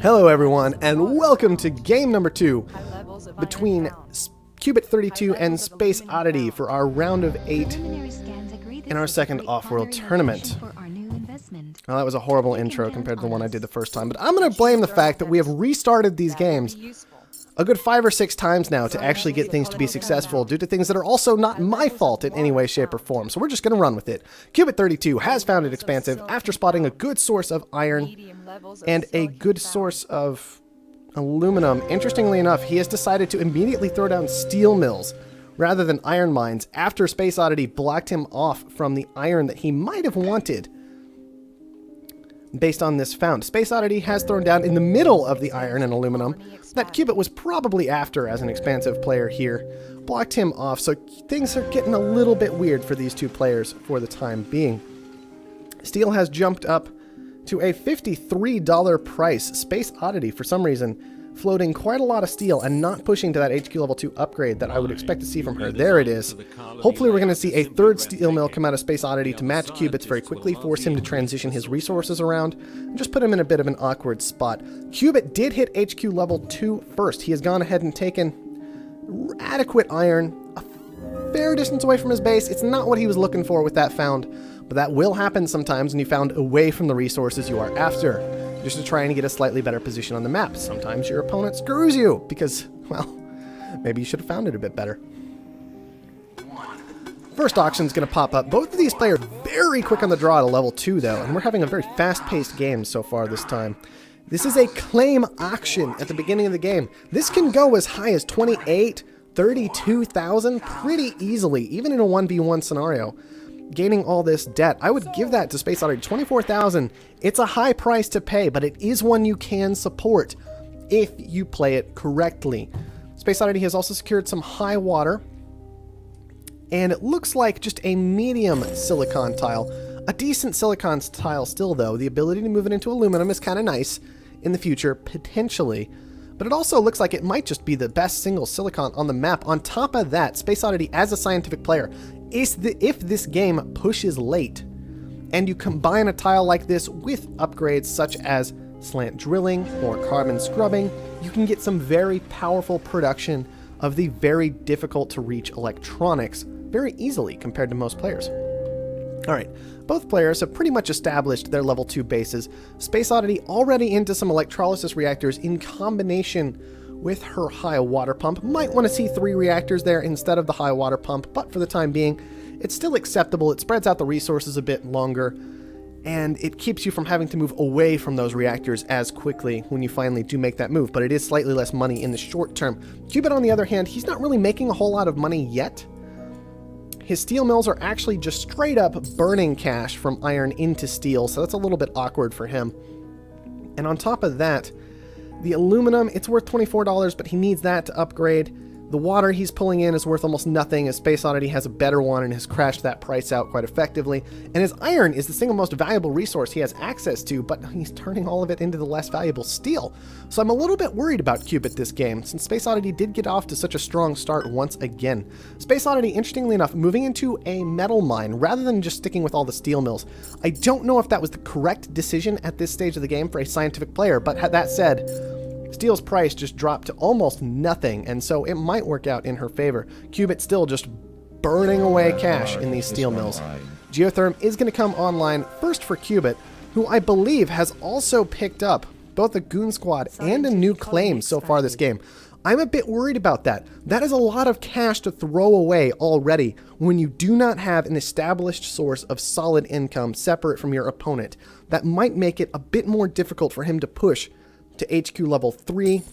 Hello everyone, and welcome to game number 2 between Cubit32 and SpaceOddity for our round of 8 in our second Offworld tournament. Well, that was a horrible intro compared to the one I did the first time, but I'm going to blame the fact that we have restarted these games a good 5 or 6 times now to actually get things to be successful due to things that are also not my fault in any way, shape, or form. So we're just going to run with it. Cubit32 has found it expansive after spotting a good source of iron and a good source of aluminum. Interestingly enough, he has decided to immediately throw down steel mills rather than iron mines after SpaceOddity blocked him off from the iron that he might have wanted. Based on this found, SpaceOddity has thrown down in the middle of the iron and aluminum that Cubit was probably after as an expansive player here. Blocked him off, so things are getting a little bit weird for these two players for the time being. Steel has jumped up to a $53 price. SpaceOddity, for some reason, floating quite a lot of steel and not pushing to that HQ level 2 upgrade that I would expect to see from her. There it is. Hopefully we're going to see a third steel mill come out of SpaceOddity to match Cubit's very quickly, force him to transition his resources around, and just put him in a bit of an awkward spot. Cubit did hit HQ level 2 first. He has gone ahead and taken adequate iron a fair distance away from his base. It's not what he was looking for with that found, but that will happen sometimes when you found away from the resources you are after, just to try and get a slightly better position on the map. Sometimes your opponent screws you because, well, maybe you should have found it a bit better. First auction's going to pop up. Both of these players very quick on the draw at a level 2 though, and we're having a very fast-paced game so far this time. This is a claim auction at the beginning of the game. This can go as high as 28, 32,000 pretty easily, even in a 1v1 scenario. Gaining all this debt, I would give that to SpaceOddity. 24,000. It's a high price to pay, but it is one you can support if you play it correctly. SpaceOddity has also secured some high water, and it looks like just a medium silicon tile. A decent silicon tile still, though. The ability to move it into aluminum is kind of nice in the future, potentially. But it also looks like it might just be the best single silicon on the map. On top of that, SpaceOddity, as a scientific player, if this game pushes late and you combine a tile like this with upgrades such as slant drilling or carbon scrubbing, you can get some very powerful production of the very difficult to reach electronics very easily compared to most players. Alright, both players have pretty much established their level 2 bases. SpaceOddity already into some electrolysis reactors in combination with her high water pump. Might want to see 3 reactors there instead of the high water pump, but for the time being, it's still acceptable. It spreads out the resources a bit longer, and it keeps you from having to move away from those reactors as quickly when you finally do make that move, but it is slightly less money in the short term. Cubit, on the other hand, he's not really making a whole lot of money yet. His steel mills are actually just straight up burning cash from iron into steel, so that's a little bit awkward for him. And on top of that, the aluminum, it's worth $24, but he needs that to upgrade. The water he's pulling in is worth almost nothing, as SpaceOddity has a better one and has crashed that price out quite effectively. And his iron is the single most valuable resource he has access to, but he's turning all of it into the less valuable steel. So I'm a little bit worried about Cubit this game, since SpaceOddity did get off to such a strong start once again. SpaceOddity, interestingly enough, moving into a metal mine rather than just sticking with all the steel mills. I don't know if that was the correct decision at this stage of the game for a scientific player, but that said, steel's price just dropped to almost nothing, and so it might work out in her favor. Cubit still just burning away cash in these steel mills. Geotherm is going to come online first for Cubit, who I believe has also picked up both a goon squad and a new claim so far this game. I'm a bit worried about that. That is a lot of cash to throw away already when you do not have an established source of solid income separate from your opponent. That might make it a bit more difficult for him to push to HQ level 3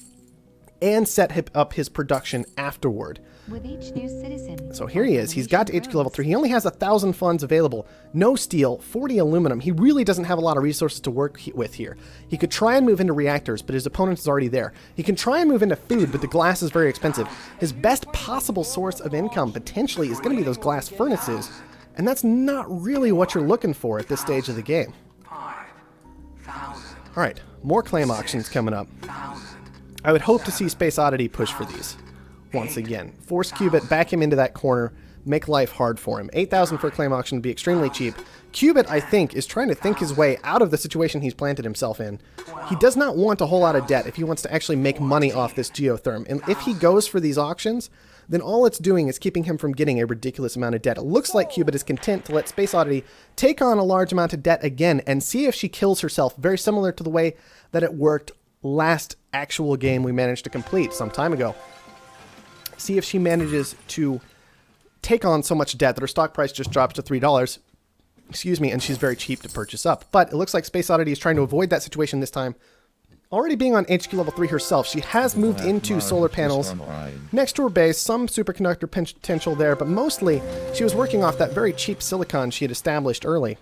and set up his production afterward. With each new citizen, so here he is. He's got to HQ level 3. He only has 1,000 funds available. No steel, 40 aluminum. He really doesn't have a lot of resources to work with here. He could try and move into reactors, but his opponent is already there. He can try and move into food, but the glass is very expensive. His best possible source of income potentially is going to be those glass furnaces, and that's not really what you're looking for at this stage of the game. Alright, more claim auctions coming up. I would hope to see SpaceOddity push for these once again. Force Cubit, back him into that corner, make life hard for him. 8,000 for a claim auction would be extremely cheap. Cubit, I think, is trying to think his way out of the situation he's planted himself in. He does not want a whole lot of debt if he wants to actually make money off this geotherm. And if he goes for these auctions, then all it's doing is keeping him from getting a ridiculous amount of debt. It looks like Cubit is content to let SpaceOddity take on a large amount of debt again and see if she kills herself, very similar to the way that it worked last actual game we managed to complete some time ago. See if she manages to take on so much debt that her stock price just drops to $3. Excuse me, and she's very cheap to purchase up. But it looks like SpaceOddity is trying to avoid that situation this time. Already being on HQ level 3 herself, she has moved into solar panels next to her base, some superconductor potential there, but mostly she was working off that very cheap silicon she had established early.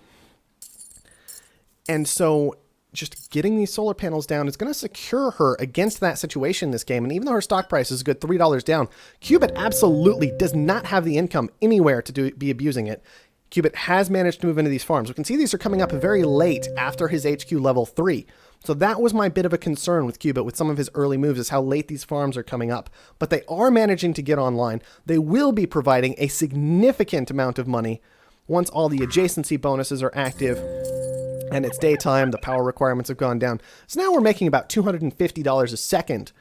And so just getting these solar panels down is going to secure her against that situation in this game. And even though her stock price is a good $3 down, Cubit absolutely does not have the income anywhere to be abusing it. Cubit has managed to move into these farms. We can see these are coming up very late after his HQ level 3. So that was my bit of a concern with Cubit with some of his early moves, is how late these farms are coming up. But they are managing to get online. They will be providing a significant amount of money once all the adjacency bonuses are active and it's daytime, the power requirements have gone down. So now we're making about $250 a second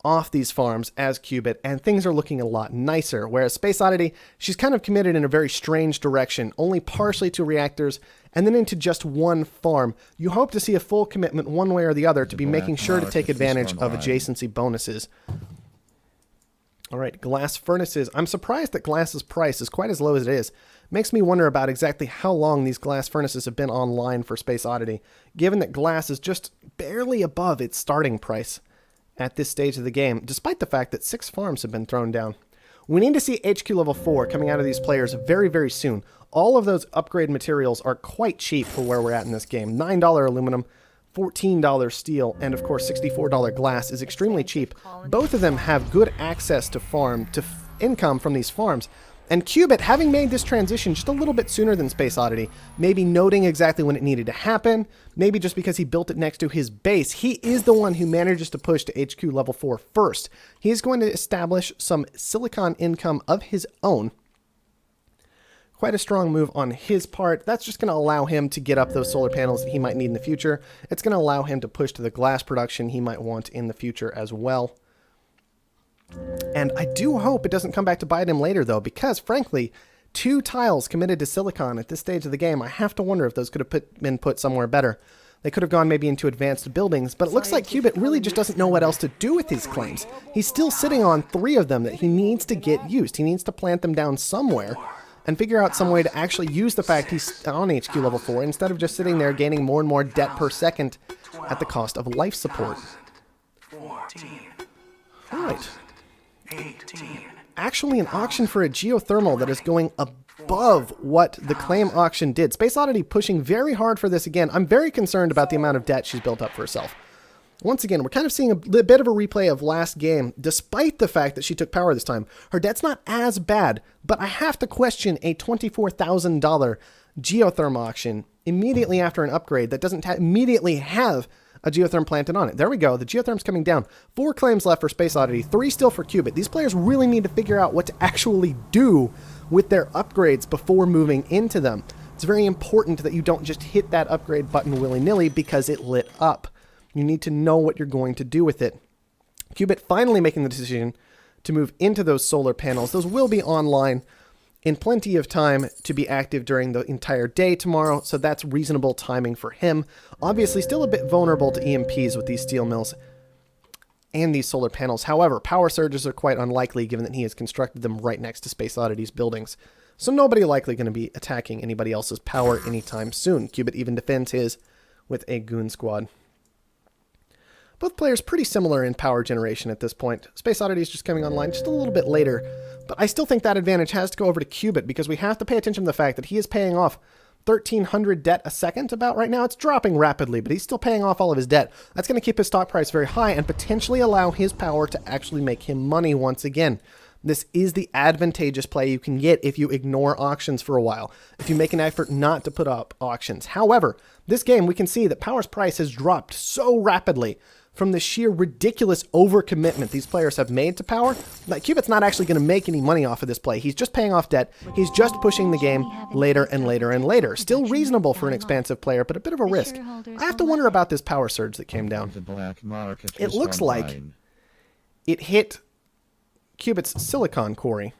off these farms as Cubit, and things are looking a lot nicer. Whereas SpaceOddity, she's kind of committed in a very strange direction, only partially to reactors and then into just one farm. You hope to see a full commitment one way or the other to be making sure to take advantage of adjacency bonuses. All right, glass furnaces. I'm surprised that glass's price is quite as low as it is. Makes me wonder about exactly how long these glass furnaces have been online for SpaceOddity, given that glass is just barely above its starting price at this stage of the game, despite the fact that 6 farms have been thrown down. We need to see HQ level 4 coming out of these players very, very soon. All of those upgrade materials are quite cheap for where we're at in this game. $9 aluminum, $14 steel, and of course $64 glass is extremely cheap. Both of them have good access to income from these farms. And Cubit, having made this transition just a little bit sooner than SpaceOddity, maybe noting exactly when it needed to happen, maybe just because he built it next to his base, he is the one who manages to push to HQ level 4 first. He is going to establish some silicon income of his own. Quite a strong move on his part. That's just going to allow him to get up those solar panels that he might need in the future. It's going to allow him to push to the glass production he might want in the future as well. And I do hope it doesn't come back to bite him later, though, because, frankly, 2 tiles committed to silicon at this stage of the game, I have to wonder if those could have been put somewhere better. They could have gone maybe into advanced buildings, but it looks like Cubit really just doesn't know what else to do with these claims. He's still sitting on 3 of them that he needs to get used. He needs to plant them down somewhere and figure out some way to actually use the fact he's on HQ level 4 instead of just sitting there gaining more and more debt per second at the cost of life support. 14. All right. 18. Actually an auction for a geothermal that is going above what the claim auction did. SpaceOddity pushing very hard for this again. I'm very concerned about the amount of debt she's built up for herself. Once again, we're kind of seeing a bit of a replay of last game, despite the fact that she took power this time. Her debt's not as bad, but I have to question a $24,000 geothermal auction immediately after an upgrade that doesn't immediately have a geotherm planted on it. There we go. The geotherm's coming down. 4 claims left for SpaceOddity, 3 still for Cubit. These players really need to figure out what to actually do with their upgrades before moving into them. It's very important that you don't just hit that upgrade button willy-nilly because it lit up. You need to know what you're going to do with it. Cubit finally making the decision to move into those solar panels. Those will be online in plenty of time to be active during the entire day tomorrow, so that's reasonable timing for him. Obviously, still a bit vulnerable to EMPs with these steel mills and these solar panels. However, power surges are quite unlikely given that he has constructed them right next to SpaceOddity's buildings. So nobody likely going to be attacking anybody else's power anytime soon. Cubit even defends his with a goon squad. Both players pretty similar in power generation at this point. SpaceOddity is just coming online just a little bit later, but I still think that advantage has to go over to Cubit because we have to pay attention to the fact that he is paying off 1,300 debt a second about right now. It's dropping rapidly, but he's still paying off all of his debt. That's going to keep his stock price very high and potentially allow his power to actually make him money once again. This is the advantageous play you can get if you ignore auctions for a while, if you make an effort not to put up auctions. However, this game, we can see that power's price has dropped so rapidly from the sheer ridiculous overcommitment these players have made to power, that Cubit's not actually going to make any money off of this play. He's just paying off debt. He's just pushing the game later and later and later. Still reasonable for an expansive player, but a bit of a risk. I have to wonder about this power surge that came down. It looks like it hit Cubit's silicon quarry,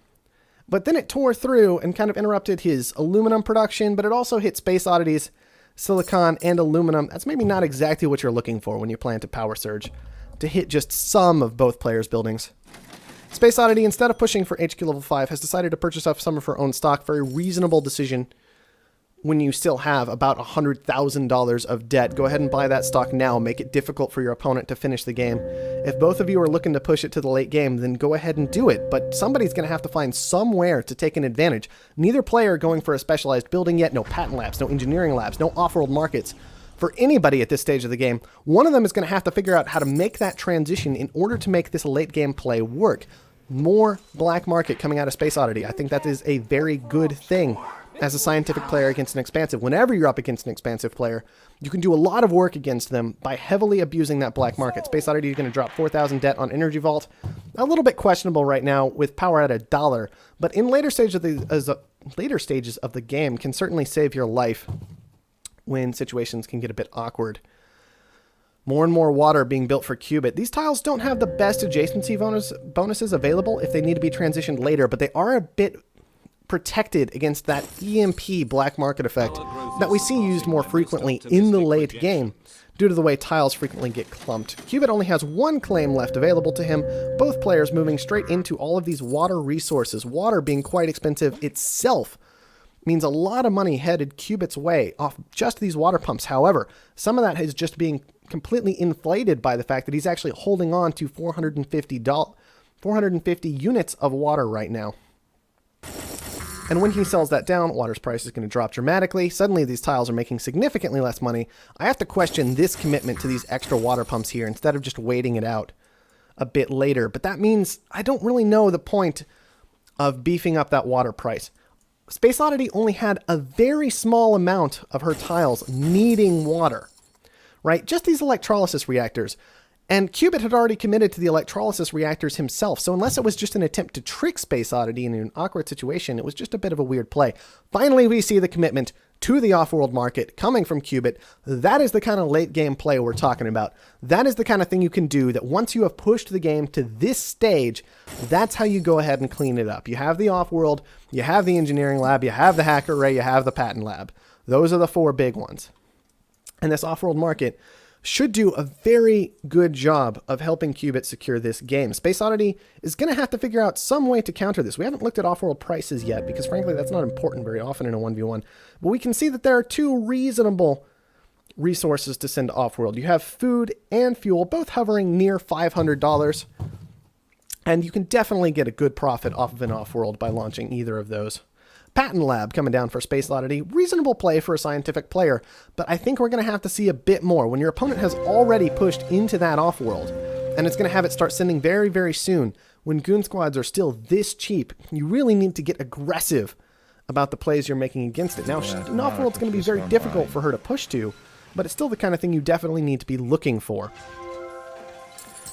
but then it tore through and kind of interrupted his aluminum production, but it also hit SpaceOddity's silicon and aluminum. That's maybe not exactly what you're looking for when you plan to power surge, to hit just some of both players' buildings. SpaceOddity, instead of pushing for HQ level 5, has decided to purchase off some of her own stock. Very reasonable decision when you still have about $100,000 of debt. Go ahead and buy that stock now. Make it difficult for your opponent to finish the game. If both of you are looking to push it to the late game, then go ahead and do it. But somebody's going to have to find somewhere to take an advantage. Neither player going for a specialized building yet. No patent labs, no engineering labs, no off-world markets. For anybody at this stage of the game, one of them is going to have to figure out how to make that transition in order to make this late game play work. More black market coming out of SpaceOddity. I think that is a very good thing as a scientific player against an expansive. Whenever you're up against an expansive player, you can do a lot of work against them by heavily abusing that black market. SpaceOddity is going to drop 4,000 debt on Energy Vault. A little bit questionable right now with power at $1, but in later stages of the game can certainly save your life when situations can get a bit awkward. More and more water being built for Cubit. These tiles don't have the best adjacency bonuses available if they need to be transitioned later, but they are a bit protected against that EMP black market effect that we see used more frequently in the late game due to the way tiles frequently get clumped. Cubit only has one claim left available to him, both players moving straight into all of these water resources. Water being quite expensive itself means a lot of money headed Cubit's way off just these water pumps. However, some of that is just being completely inflated by the fact that he's actually holding on to 450 units of water right now. And when he sells that down, water's price is going to drop dramatically. Suddenly, these tiles are making significantly less money. I have to question this commitment to these extra water pumps here instead of just waiting it out a bit later. But that means I don't really know the point of beefing up that water price. SpaceOddity only had a very small amount of her tiles needing water, right? Just these electrolysis reactors. And Cubit had already committed to the electrolysis reactors himself, so unless it was just an attempt to trick SpaceOddity in an awkward situation, it was just a bit of a weird play. Finally, we see the commitment to the off-world market coming from Cubit. That is the kind of late-game play we're talking about. That is the kind of thing you can do that once you have pushed the game to this stage, that's how you go ahead and clean it up. You have the off-world, you have the engineering lab, you have the hacker array, you have the patent lab. Those are the four big ones. And this off-world market should do a very good job of helping Cubit secure this game. SpaceOddity is going to have to figure out some way to counter this. We haven't looked at off-world prices yet because, frankly, that's not important very often in a 1v1. But we can see that there are two reasonable resources to send to off-world. You have food and fuel, both hovering near $500. And you can definitely get a good profit off of an off-world by launching either of those. Patent Lab coming down for SpaceOddity. Reasonable play for a scientific player, but I think we're going to have to see a bit more. When your opponent has already pushed into that off-world, and it's going to have it start sending very, very soon, when Goon Squads are still this cheap, you really need to get aggressive about the plays you're making against it. Now, an off-world's going to be very difficult for her to push to, but it's still the kind of thing you definitely need to be looking for.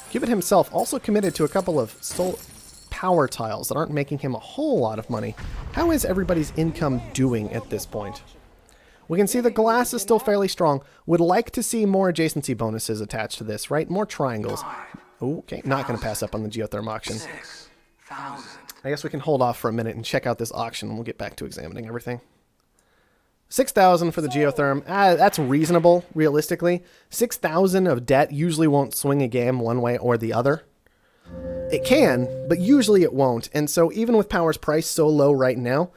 Cubit himself also committed to a couple of power tiles that aren't making him a whole lot of money. How is everybody's income doing at this point? We can see the glass is still fairly strong. Would like to see more adjacency bonuses attached to this, right? More triangles. Okay, not going to pass up on the geotherm auction. I guess we can hold off for a minute and check out this auction, and we'll get back to examining everything. 6,000 for the geotherm. That's reasonable, realistically. 6,000 of debt usually won't swing a game one way or the other. It can, but usually it won't. And so even with power's price so low right now,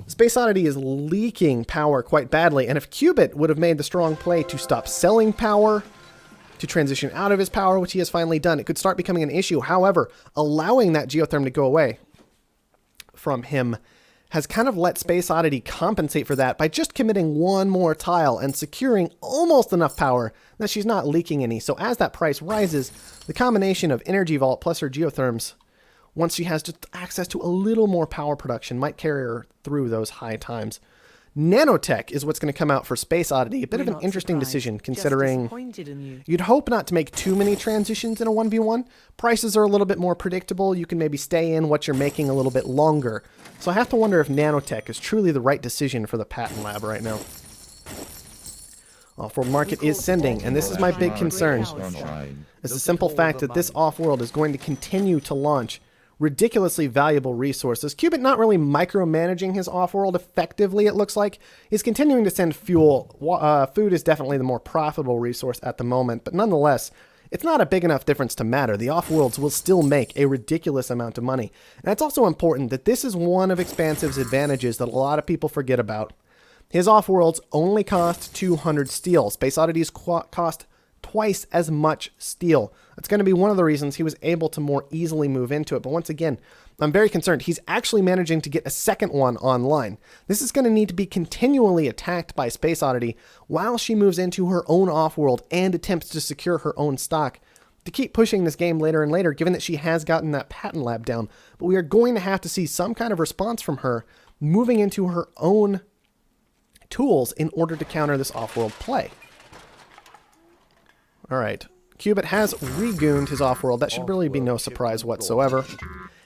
SpaceOddity is leaking power quite badly. And if Cubit would have made the strong play to stop selling power, to transition out of his power, which he has finally done, it could start becoming an issue. However, allowing that geotherm to go away from him has kind of let SpaceOddity compensate for that by just committing one more tile and securing almost enough power that she's not leaking any. So as that price rises, the combination of Energy Vault plus her geotherms once she has just access to a little more power production, might carry her through those high times. Nanotech is what's going to come out for SpaceOddity. A bit of an interesting decision, considering you'd hope not to make too many transitions in a 1v1. Prices are a little bit more predictable. You can maybe stay in what you're making a little bit longer. So I have to wonder if Nanotech is truly the right decision for the patent lab right now. Offworld market is sending, and this is my big concern. It's the simple fact that this Offworld is going to continue to launch ridiculously valuable resources. Cubit not really micromanaging his Offworld effectively, it looks like. He's continuing to send fuel. Food is definitely the more profitable resource at the moment, but nonetheless, it's not a big enough difference to matter. The Offworlds will still make a ridiculous amount of money. And it's also important that this is one of Expansive's advantages that a lot of people forget about. His Offworlds only cost 200 steel. SpaceOddity's cost twice as much steel. That's going to be one of the reasons he was able to more easily move into it. But once again, I'm very concerned. He's actually managing to get a second one online. This is going to need to be continually attacked by SpaceOddity while she moves into her own Offworld and attempts to secure her own stock to keep pushing this game later and later, given that she has gotten that patent lab down. But we are going to have to see some kind of response from her moving into her own tools in order to counter this Offworld play. All right, Cubit has regooned his Offworld. That should really be no surprise whatsoever.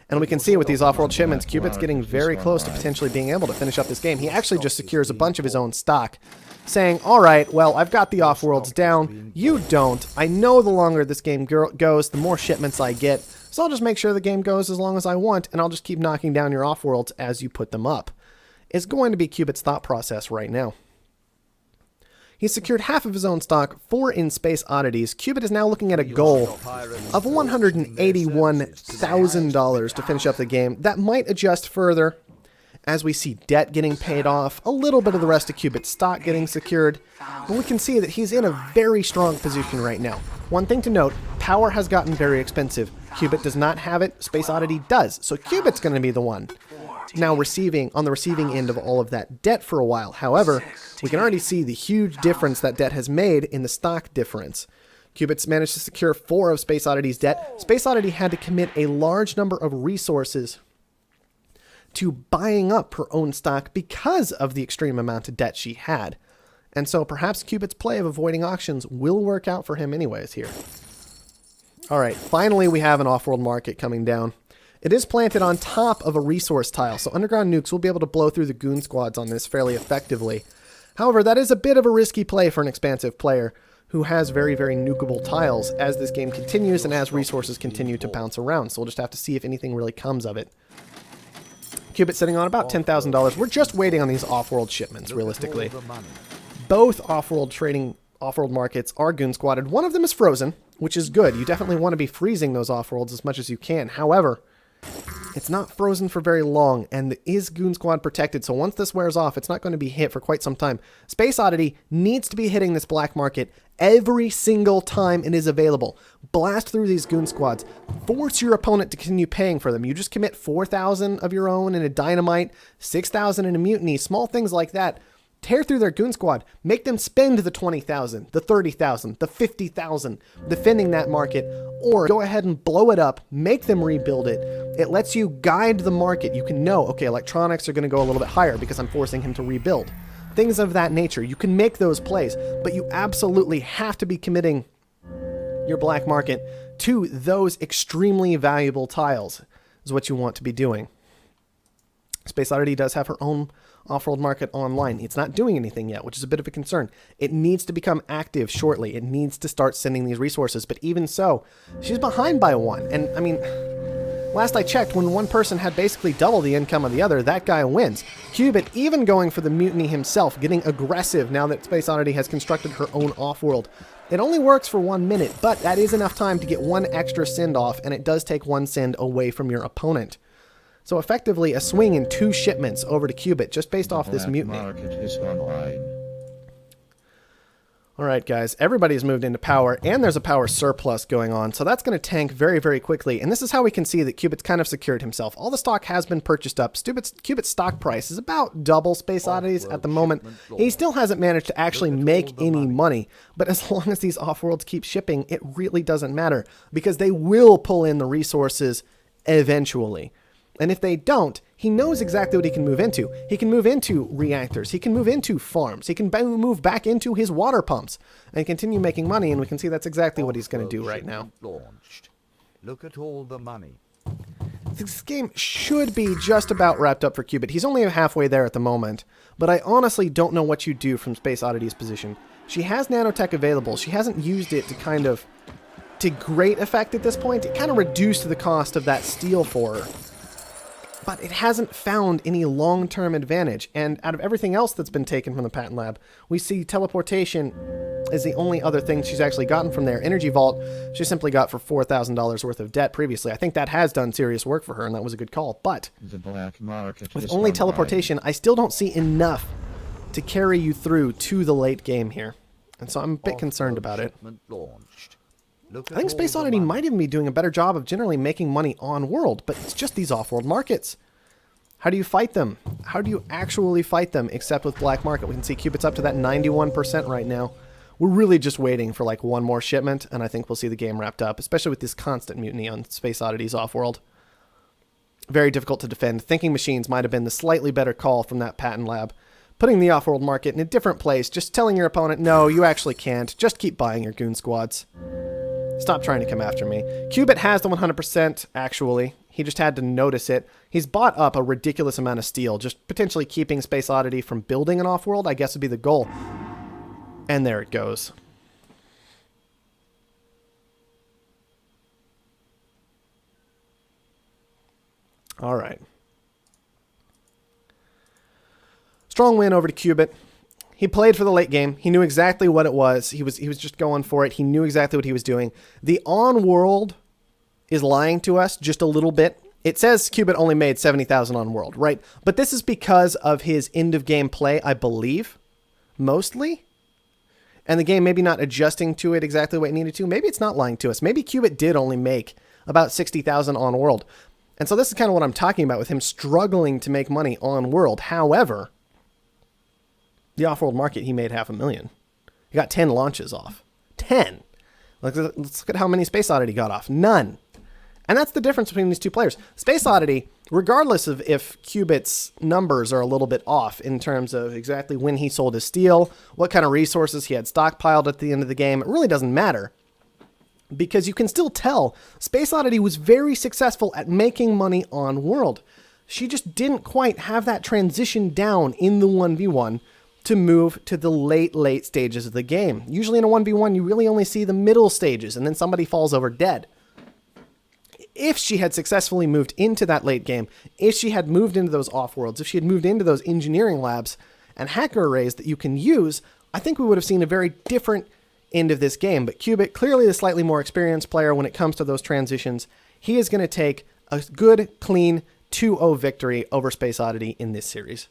And we can see with these Offworld shipments, Cubit's getting very close to potentially being able to finish up this game. He actually just secures a bunch of his own stock, saying, all right, well, I've got the Offworlds down. You don't. I know the longer this game goes, the more shipments I get. So I'll just make sure the game goes as long as I want, and I'll just keep knocking down your Offworlds as you put them up. It's going to be Cubit's thought process right now. He's secured half of his own stock, 4 in SpaceOddities. Cubit is now looking at a goal of $181,000 to finish up the game. That might adjust further as we see debt getting paid off, a little bit of the rest of Cubit's stock getting secured, but we can see that he's in a very strong position right now. One thing to note, power has gotten very expensive. Cubit does not have it, SpaceOddity does, so Cubit's going to be the one now on the receiving end of all of that debt for a while. However, we can already see the huge difference that debt has made in the stock difference. Cubit's managed to secure 4 of SpaceOddity's debt. SpaceOddity had to commit a large number of resources to buying up her own stock because of the extreme amount of debt she had. And so perhaps Cubit's play of avoiding auctions will work out for him anyways here. All right, finally we have an Offworld market coming down. It is planted on top of a resource tile, so underground nukes will be able to blow through the goon squads on this fairly effectively. However, that is a bit of a risky play for an Expansive player who has very, very nukeable tiles as this game continues and as resources continue to bounce around. So we'll just have to see if anything really comes of it. Cubit sitting on about $10,000. We're just waiting on these Offworld shipments, realistically. Both Offworld markets are goon squatted. One of them is frozen, which is good. You definitely want to be freezing those Offworlds as much as you can. However, it's not frozen for very long, and is Goon Squad protected, so once this wears off, it's not going to be hit for quite some time. SpaceOddity needs to be hitting this black market every single time it is available. Blast through these Goon Squads. Force your opponent to continue paying for them. You just commit 4,000 of your own in a dynamite, 6,000 in a mutiny, small things like that. Tear through their goon squad. Make them spend the 20,000, the 30,000, the 50,000 defending that market, or go ahead and blow it up, make them rebuild it. It lets you guide the market. You can know, okay, electronics are going to go a little bit higher because I'm forcing him to rebuild. Things of that nature. You can make those plays, but you absolutely have to be committing your black market to those extremely valuable tiles is what you want to be doing. SpaceOddity does have her own Offworld market online. It's not doing anything yet, which is a bit of a concern. It needs to become active shortly. It needs to start sending these resources, but even so, she's behind by 1. And I mean, last I checked, when one person had basically double the income of the other, that guy wins. Cubit even going for the mutiny himself, getting aggressive now that SpaceOddity has constructed her own Offworld. It only works for 1 minute, but that is enough time to get 1 extra send off, and it does take 1 send away from your opponent. So effectively a swing in 2 shipments over to Cubit just based off this mutiny. Alright guys, everybody's moved into power and there's a power surplus going on, so that's going to tank very, very quickly. And this is how we can see that Cubit's kind of secured himself. All the stock has been purchased up. Cubit's stock price is about double SpaceOddity's at the moment. He still hasn't managed to actually make any money, but as long as these Offworlds keep shipping, it really doesn't matter because they will pull in the resources eventually. And if they don't, he knows exactly what he can move into. He can move into reactors. He can move into farms. He can move back into his water pumps and continue making money, and we can see that's exactly what he's going to do right now. Launched. Look at all the money. This game should be just about wrapped up for Cubit. He's only halfway there at the moment, but I honestly don't know what you do from SpaceOddity's position. She has nanotech available. She hasn't used it to great effect at this point. It kind of reduced the cost of that steel for her. But it hasn't found any long-term advantage. And out of everything else that's been taken from the patent lab, we see teleportation is the only other thing she's actually gotten from there. Energy Vault, she simply got for $4,000 worth of debt previously. I think that has done serious work for her, and that was a good call. But The black market with is only on teleportation, I still don't see enough to carry you through to the late game here. And so I'm a bit concerned about it. Shipment launched. Look I think at all the SpaceOddity money. might even be doing a better job of generally making money on world, but it's just these off-world markets. How do you fight them? How do you actually fight them except with black market? We can see Cubit's up to that 91% right now. We're really just waiting for like one more shipment, and I think we'll see the game wrapped up, especially with this constant mutiny on SpaceOddity's off-world. Very difficult to defend. Thinking machines might have been the slightly better call from that patent lab. Putting the off-world market in a different place, just telling your opponent, no, you actually can't. Just keep buying your goon squads. Stop trying to come after me. Cubit has the 100%, actually. He just had to notice it. He's bought up a ridiculous amount of steel, just potentially keeping SpaceOddity from building an off-world, I guess would be the goal. And there it goes. All right. Strong win over to Cubit. He played for the late game. He knew exactly what it was. He was just going for it. He knew exactly what he was doing. The on-world is lying to us just a little bit. It says Cubit only made 70,000 on world, right? But this is because of his end-of-game play, I believe, mostly. And the game maybe not adjusting to it exactly what it needed to. Maybe it's not lying to us. Maybe Cubit did only make about 60,000 on world. And so this is kind of what I'm talking about with him struggling to make money on world. However, the off-world market, he made $500,000. He got 10 launches off. 10! Let's look at how many SpaceOddity got off. None. And that's the difference between these two players. SpaceOddity, regardless of if Cubit's numbers are a little bit off in terms of exactly when he sold his steel, what kind of resources he had stockpiled at the end of the game, it really doesn't matter. Because you can still tell SpaceOddity was very successful at making money on world. She just didn't quite have that transition down in the 1v1 to move to the late stages of the game. Usually in a 1v1, you really only see the middle stages, and then somebody falls over dead. If she had successfully moved into that late game, if she had moved into those off-worlds, if she had moved into those engineering labs and hacker arrays that you can use, I think we would have seen a very different end of this game. But Cubit, clearly the slightly more experienced player when it comes to those transitions, he is going to take a good, clean 2-0 victory over SpaceOddity in this series.